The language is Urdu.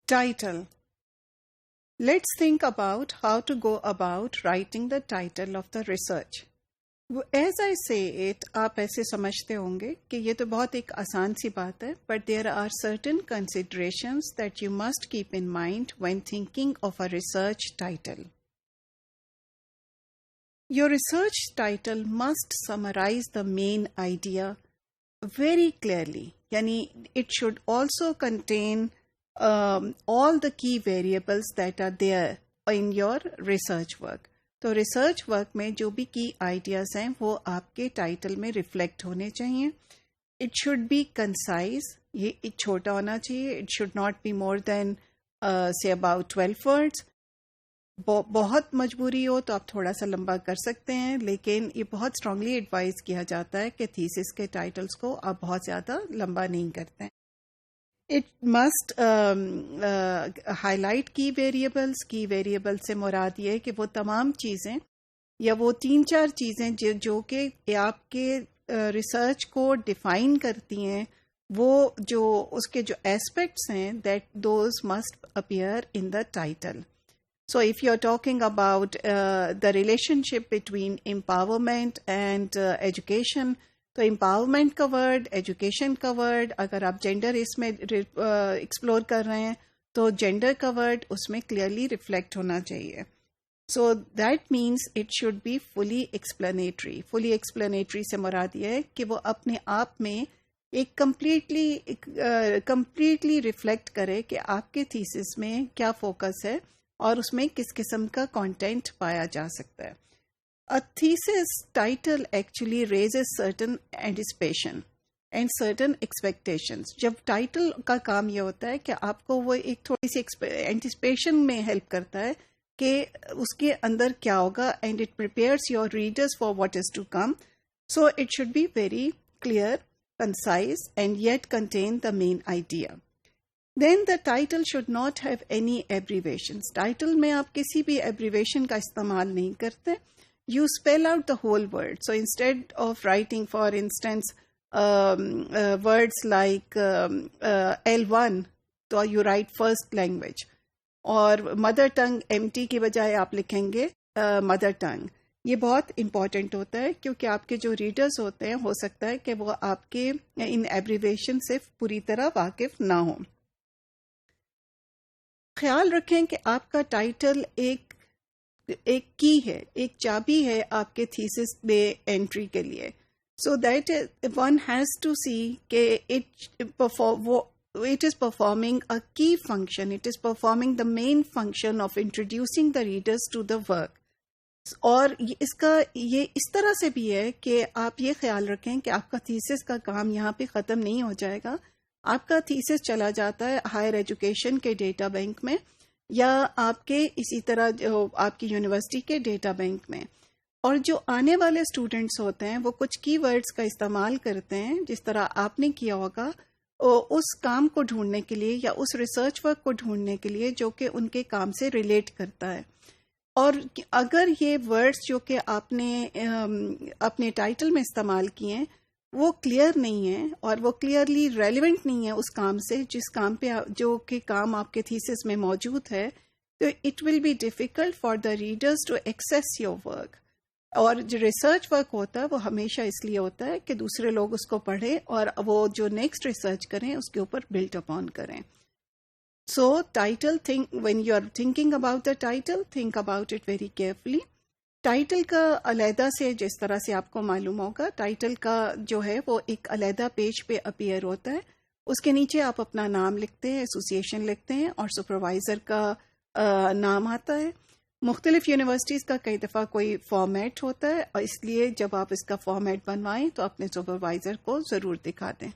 Title. Let's think about how to go about writing the title of the research. As I say it, آپ ایسے سمجھتے ہوں گے کہ یہ تو بہت ایک آسان سی بات ہے, but there are certain considerations that you must keep in mind when thinking of a research title. Your research title must summarize the main idea very clearly. Yani, it should also contain all the key variables that are there in your research work. تو ریسرچ ورک میں جو بھی کی آئیڈیاز ہیں وہ آپ کے ٹائٹل میں ریفلیکٹ ہونے چاہیے. اٹ شوڈ بی کنسائز, یہ چھوٹا ہونا چاہیے. It should not be more than say about 12 words. بہت مجبوری ہو تو آپ تھوڑا سا لمبا کر سکتے ہیں, لیکن یہ بہت اسٹرانگلی ایڈوائز کیا جاتا ہے کہ تھیسس کے ٹائٹلس کو آپ بہت زیادہ لمبا نہیں کرتے ہیں. It must highlight key variables. Key variables سے مراد یہ ہے کہ وہ تمام چیزیں یا وہ 3-4 چیزیں جو کہ آپ کے ریسرچ کو ڈیفائن کرتی ہیں, وہ جو اس کے جو ایسپیکٹس ہیں, that those must appear in the title. So if you're talking about the relationship between empowerment and education, تو امپاورمنٹ کا ورڈ, ایجوکیشن کا ورڈ, اگر آپ جینڈر اس میں ایکسپلور کر رہے ہیں تو جینڈر کا ورڈ اس میں کلیئرلی ریفلیکٹ ہونا چاہیے. So that means it should be fully explanatory. Fully explanatory سے مراد یہ ہے کہ وہ اپنے آپ میں ایک کمپلیٹلی ریفلیکٹ کرے کہ آپ کے تھیسس میں کیا فوکس ہے اور اس میں کس قسم کا کانٹینٹ پایا جا سکتا ہے. A thesis title actually raises certain anticipation and certain expectations. جب ٹائٹل کا کام یہ ہوتا ہے کہ آپ کو وہ ایک تھوڑی سی اینٹیسپیشن میں ہیلپ کرتا ہے کہ اس کے اندر کیا ہوگا, and it prepares your readers for what is to come. So it should be very clear, concise, and yet contain the main idea. Then the title should not have any abbreviations. Title میں آپ کسی بھی abbreviation کا استعمال نہیں کرتے. You spell out the whole word. So instead of writing, for instance, words like L1, so you write first language. اور mother tongue MT کی بجائے آپ لکھیں گے mother tongue. یہ بہت امپورٹنٹ ہوتا ہے کیونکہ آپ کے جو ریڈرز ہوتے ہیں ہو سکتا ہے کہ وہ آپ کے ان ایبریویشن سے پوری طرح واقف نہ ہوں. خیال رکھیں کہ آپ کا ٹائٹل ایک کی ہے, ایک چابی ہے آپ کے تھیسس میں انٹری کے لیے. So that one has to see کہ it is performing a key function. It is performing the main function of introducing the readers to the work. اور اس کا یہ اس طرح سے بھی ہے کہ آپ یہ خیال رکھیں کہ آپ کا تھیسس کا کام یہاں پہ ختم نہیں ہو جائے گا. آپ کا تھیسس چلا جاتا ہے ہائر ایجوکیشن کے ڈیٹا بینک میں یا آپ کے اسی طرح جو آپ کی یونیورسٹی کے ڈیٹا بینک میں, اور جو آنے والے اسٹوڈنٹس ہوتے ہیں وہ کچھ کی ورڈز کا استعمال کرتے ہیں جس طرح آپ نے کیا ہوگا اس کام کو ڈھونڈنے کے لیے یا اس ریسرچ ورک کو ڈھونڈنے کے لیے جو کہ ان کے کام سے ریلیٹ کرتا ہے. اور اگر یہ ورڈز جو کہ آپ نے اپنے ٹائٹل میں استعمال کیے ہیں وہ کلیئر نہیں ہے اور وہ کلیئرلی ریلیونٹ نہیں ہے اس کام سے جس کام پہ جو کہ کام آپ کے تھیسس میں موجود ہے, تو it will be difficult for the readers to access your work. اور جو ریسرچ ورک ہوتا ہے وہ ہمیشہ اس لیے ہوتا ہے کہ دوسرے لوگ اس کو پڑھیں اور وہ جو نیکسٹ ریسرچ کریں اس کے اوپر بلڈ اپون کریں. So title when you are thinking about the title, think about it very carefully. Title کا علیحدہ سے جس طرح سے آپ کو معلوم ہوگا, ٹائٹل کا جو ہے وہ ایک علیحدہ پیج پہ اپیئر ہوتا ہے. اس کے نیچے آپ اپنا نام لکھتے ہیں, ایسوسیشن لکھتے ہیں اور سپروائزر کا نام آتا ہے. مختلف یونیورسٹیز کا کئی دفعہ کوئی فارمیٹ ہوتا ہے اور اس لیے جب آپ اس کا فارمیٹ بنوائیں تو اپنے سپروائزر کو ضرور دکھا دیں.